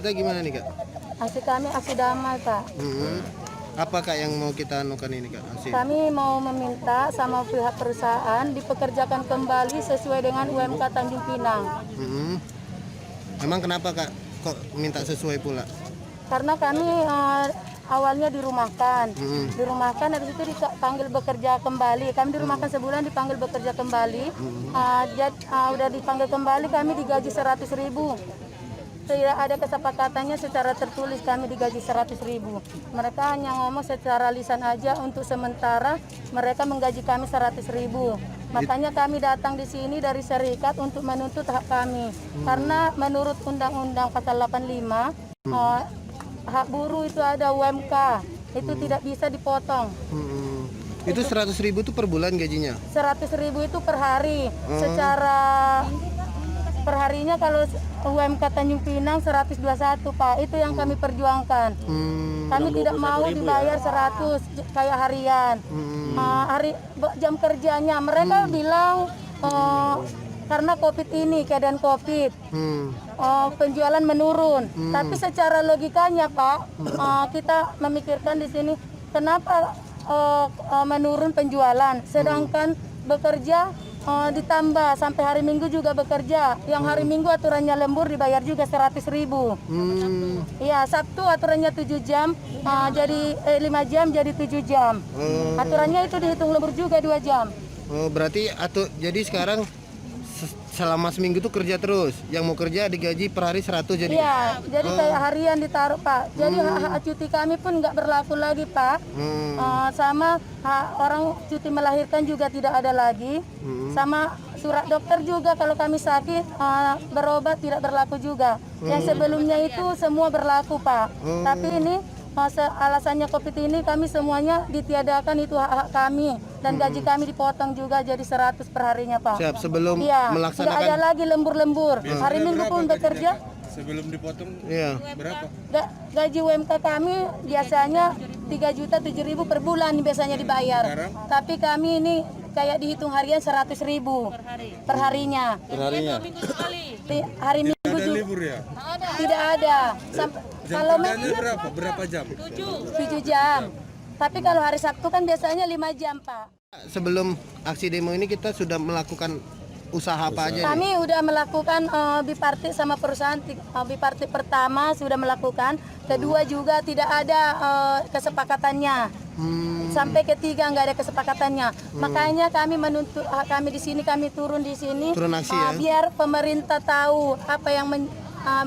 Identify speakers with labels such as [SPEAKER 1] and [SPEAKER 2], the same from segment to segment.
[SPEAKER 1] kita gimana nih Kak?
[SPEAKER 2] Aksi kami aksi damai, Kak.
[SPEAKER 1] Apa Kak yang mau kita anukan ini Kak? Aksi.
[SPEAKER 2] Kami mau meminta sama pihak perusahaan dipekerjakan kembali sesuai dengan UMK Tanjung Pinang.
[SPEAKER 1] Emang kenapa Kak kok minta sesuai pula?
[SPEAKER 2] Karena kami awalnya dirumahkan. Dirumahkan, habis itu dipanggil bekerja kembali. Kami dirumahkan sebulan, dipanggil bekerja kembali. Udah dipanggil kembali, kami digaji 100.000. Tidak ada kesepakatannya secara tertulis kami digaji 100.000. Mereka hanya ngomong secara lisan aja untuk sementara mereka menggaji kami 100.000. Makanya kami datang di sini dari serikat untuk menuntut hak kami. Karena menurut Undang-Undang Pasal 85, hak buruh itu ada UMK, itu tidak bisa dipotong.
[SPEAKER 1] Itu 100.000 itu per bulan gajinya?
[SPEAKER 2] 100.000 itu per hari. Secara perharinya kalau UMK Tanjung Pinang 121 Pak, itu yang kami perjuangkan. Kami tidak mau dibayar 100 kayak harian. Jam kerjanya mereka bilang karena COVID ini, keadaan COVID, penjualan menurun. Tapi secara logikanya Pak, kita memikirkan di sini kenapa menurun penjualan, sedangkan bekerja ditambah sampai hari Minggu juga bekerja. Yang hari Minggu aturannya lembur dibayar juga 100.000. Iya, Sabtu aturannya 7 jam, jadi 5 jam jadi 7 jam. Aturannya itu dihitung lembur juga 2 jam.
[SPEAKER 1] Berarti jadi sekarang selama seminggu tuh kerja terus. Yang mau kerja digaji per hari 100 jadi.
[SPEAKER 2] Iya, jadi kayak harian ditaruh Pak. Jadi hak cuti kami pun nggak berlaku lagi Pak. Sama hak orang cuti melahirkan juga tidak ada lagi. Sama surat dokter juga kalau kami sakit berobat tidak berlaku juga. Yang sebelumnya itu semua berlaku Pak. Tapi ini alasannya COVID ini kami semuanya ditiadakan, itu hak kami, dan gaji kami dipotong juga jadi 100 per harinya Pak.
[SPEAKER 1] Siap, sebelum melaksanakan.
[SPEAKER 2] Tidak ada lagi lembur-lembur. Hari Minggu pun bekerja.
[SPEAKER 3] Sebelum dipotong berapa?
[SPEAKER 2] Gaji UMK kami biasanya 3.007.000 per bulan biasanya dibayar. Tapi kami ini kayak dihitung harian 100.000 per harinya.
[SPEAKER 3] Per harinya?
[SPEAKER 2] Hari Minggu
[SPEAKER 3] Ada libur ya?
[SPEAKER 2] tidak ada. Kalau
[SPEAKER 3] berapa jam?
[SPEAKER 2] 7 jam. Tapi kalau hari Sabtu kan biasanya 5 jam Pak.
[SPEAKER 1] Sebelum aksi demo ini kita sudah melakukan usaha apa aja?
[SPEAKER 2] Kami udah melakukan bipartit sama perusahaan. Bipartit pertama sudah melakukan, kedua juga tidak ada kesepakatannya. Sampai ketiga nggak ada kesepakatannya. Makanya kami menuntut kami di sini, kami turun di sini.
[SPEAKER 1] Turun aksi ya?
[SPEAKER 2] Biar pemerintah tahu apa yang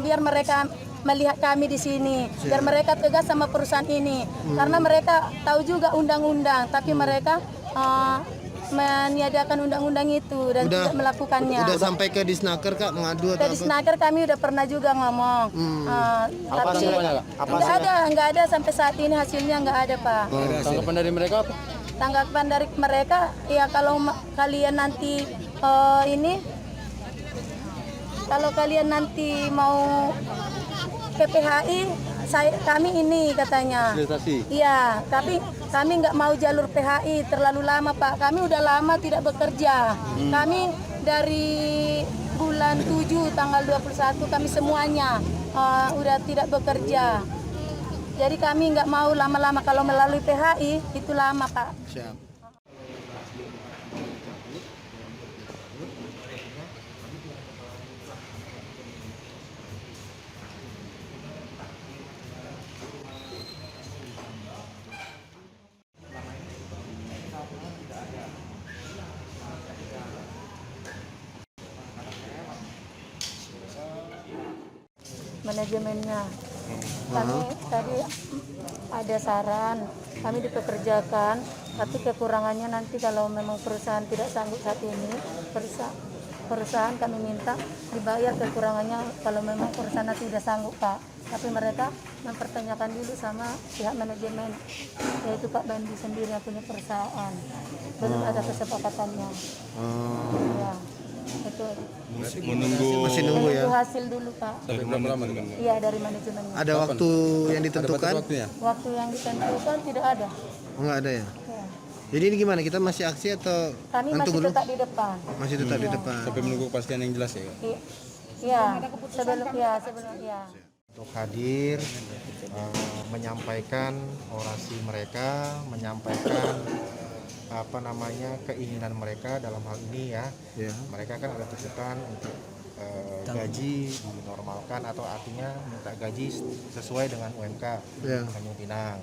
[SPEAKER 2] biar mereka melihat kami di sini, biar mereka tegas sama perusahaan ini. Karena mereka tahu juga undang-undang, tapi mereka meniadakan undang-undang itu dan tidak melakukannya.
[SPEAKER 1] Udah sampai ke Disnaker Kak mengadu atau
[SPEAKER 2] Ke Disnaker kami udah pernah juga ngomong. Tapi nggak ada sampai saat ini hasilnya nggak ada Pak.
[SPEAKER 3] Tanggapan dari mereka apa?
[SPEAKER 2] Tanggapan dari mereka ya kalau kalian nanti kalau kalian nanti mau ke PHI, kami ini katanya. Iya, tapi kami nggak mau jalur PHI, terlalu lama Pak. Kami udah lama tidak bekerja. Kami dari bulan 7 tanggal 21 kami semuanya udah tidak bekerja. Jadi kami nggak mau lama-lama, kalau melalui PHI itu lama Pak.
[SPEAKER 1] Siap.
[SPEAKER 2] Manajemennya kami tadi ada saran kami dipekerjakan, tapi kekurangannya nanti kalau memang perusahaan tidak sanggup saat ini, perusahaan kami minta dibayar kekurangannya kalau memang perusahaan nanti tidak sanggup Pak. Tapi mereka mempertanyakan dulu sama pihak manajemen, yaitu Pak Bandi sendiri yang punya perusahaan, belum ada kesepakatannya. Ya. Itu
[SPEAKER 1] masih nunggu ya.
[SPEAKER 2] Itu hasil dulu Pak.
[SPEAKER 3] Dari berapa lama dengan?
[SPEAKER 2] Iya, dari manajemennya.
[SPEAKER 1] Ada waktu yang ditentukan?
[SPEAKER 2] Waktu yang ditentukan tidak ada.
[SPEAKER 1] Nggak ada ya?
[SPEAKER 2] Ya.
[SPEAKER 1] Jadi ini gimana? Kita masih aksi atau
[SPEAKER 2] Kami masih tetap di depan.
[SPEAKER 1] Masih tetap di depan.
[SPEAKER 3] Sampai menunggu kepastian yang jelas ya?
[SPEAKER 2] Iya. Sebelum
[SPEAKER 4] untuk hadir menyampaikan orasi mereka, menyampaikan keinginan mereka dalam hal ini ya. Mereka kan ada tuntutan untuk gaji dinormalkan atau artinya minta gaji sesuai dengan UMK Tanjung Pinang.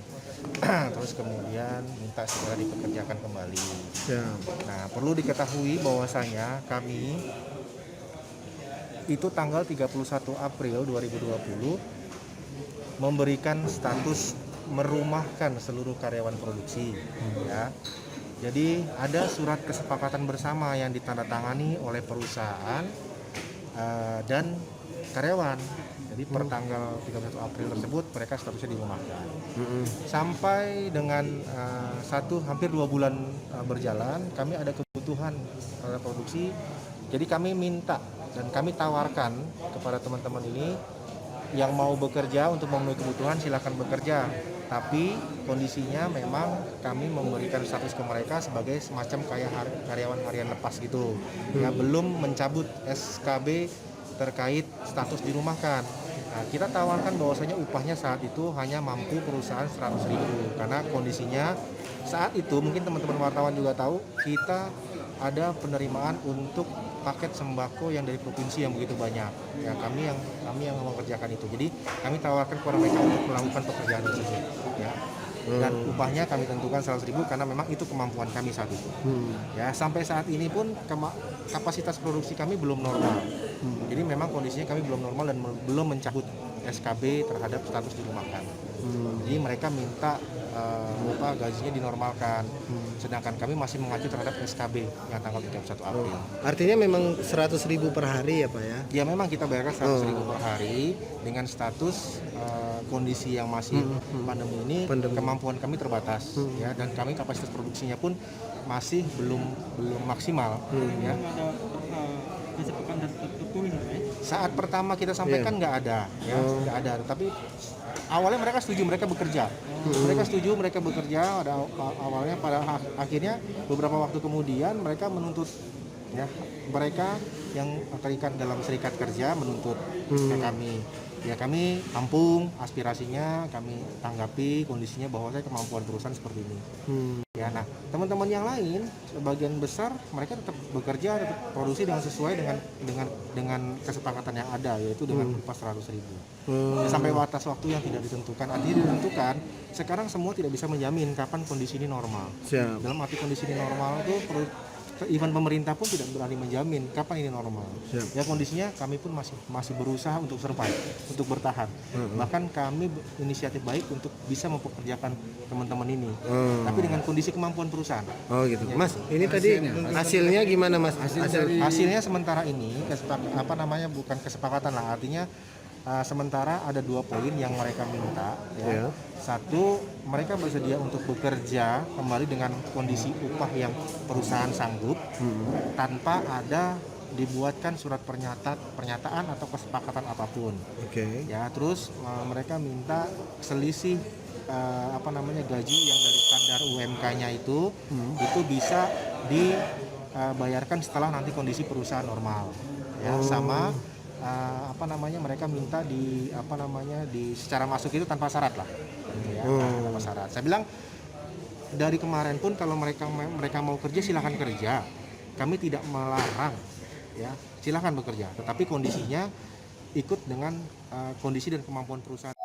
[SPEAKER 4] Terus kemudian minta segera dipekerjakan kembali. Nah, perlu diketahui bahwasanya kami itu tanggal 31 April 2020 memberikan status merumahkan seluruh karyawan produksi ya. Jadi ada surat kesepakatan bersama yang ditandatangani oleh perusahaan dan karyawan. Jadi per tanggal 31 April tersebut mereka statusnya dirumahkan. Sampai dengan hampir 2 bulan berjalan, kami ada kebutuhan pada produksi. Jadi kami minta dan kami tawarkan kepada teman-teman ini yang mau bekerja untuk memenuhi kebutuhan silakan bekerja. Tapi kondisinya memang kami memberikan status ke mereka sebagai semacam kayak karyawan harian lepas gitu. Ya, belum mencabut SKB terkait status dirumahkan. Nah, kita tawarkan bahwasanya upahnya saat itu hanya mampu perusahaan 100.000 karena kondisinya saat itu mungkin teman-teman wartawan juga tahu kita ada penerimaan untuk paket sembako yang dari provinsi yang begitu banyak. Ya, kami yang mengerjakan itu. Jadi kami tawarkan kepada mereka untuk melakukan pekerjaan tersebut. Ya. Dan upahnya kami tentukan 100.000 karena memang itu kemampuan kami saat itu. Ya, sampai saat ini pun kapasitas produksi kami belum normal. Jadi memang kondisinya kami belum normal dan belum mencabut SKB terhadap status dirumahkan. Jadi mereka minta gajinya dinormalkan. Sedangkan kami masih mengacu terhadap SKB yang tanggal 31 April.
[SPEAKER 1] Artinya memang 100.000 per hari ya Pak ya?
[SPEAKER 4] Ya memang kita bayarkan 100.000 per hari dengan status kondisi yang masih pandemi ini, kemampuan kami terbatas ya, dan kami kapasitas produksinya pun masih belum maksimal ya. Saat pertama kita sampaikan nggak ada ya, nggak ada, tapi awalnya mereka setuju, mereka bekerja. Mereka setuju, mereka bekerja. Ada awalnya, pada akhirnya beberapa waktu kemudian mereka menuntut ya, mereka yang terikat dalam serikat kerja menuntut ke kami. Ya, kami tampung aspirasinya, kami tanggapi kondisinya bahwa saya kemampuan perusahaan seperti ini. Ya, nah teman-teman yang lain sebagian besar mereka tetap bekerja, tetap produksi dengan sesuai dengan kesepakatan yang ada, yaitu dengan upah 100.000. Ya, sampai batas waktu yang tidak ditentukan. Artinya ditentukan sekarang semua tidak bisa menjamin kapan kondisi ini normal. Dalam arti kondisi ini normal itu even pemerintah pun tidak berani menjamin kapan ini normal. Ya, kondisinya kami pun masih berusaha untuk survive, untuk bertahan. Bahkan kami inisiatif baik untuk bisa mempekerjakan teman-teman ini. Tapi dengan kondisi kemampuan perusahaan.
[SPEAKER 1] Oh gitu. Ya. Mas, ini tadi hasilnya gimana Mas?
[SPEAKER 4] Hasilnya sementara ini bukan kesepakatan lah, artinya sementara ada 2 poin yang mereka minta ya. Satu, mereka bersedia untuk bekerja kembali dengan kondisi upah yang perusahaan sanggup tanpa ada dibuatkan surat pernyataan atau kesepakatan apapun. Ya, terus mereka minta selisih gaji yang dari standar UMK-nya itu bisa dibayarkan setelah nanti kondisi perusahaan normal. Ya, sama mereka minta secara masuk itu tanpa syarat lah. Ya, tanpa syarat. Saya bilang dari kemarin pun kalau mereka mau kerja silakan kerja. Kami tidak melarang ya, silakan bekerja. Tetapi kondisinya ikut dengan kondisi dan kemampuan perusahaan.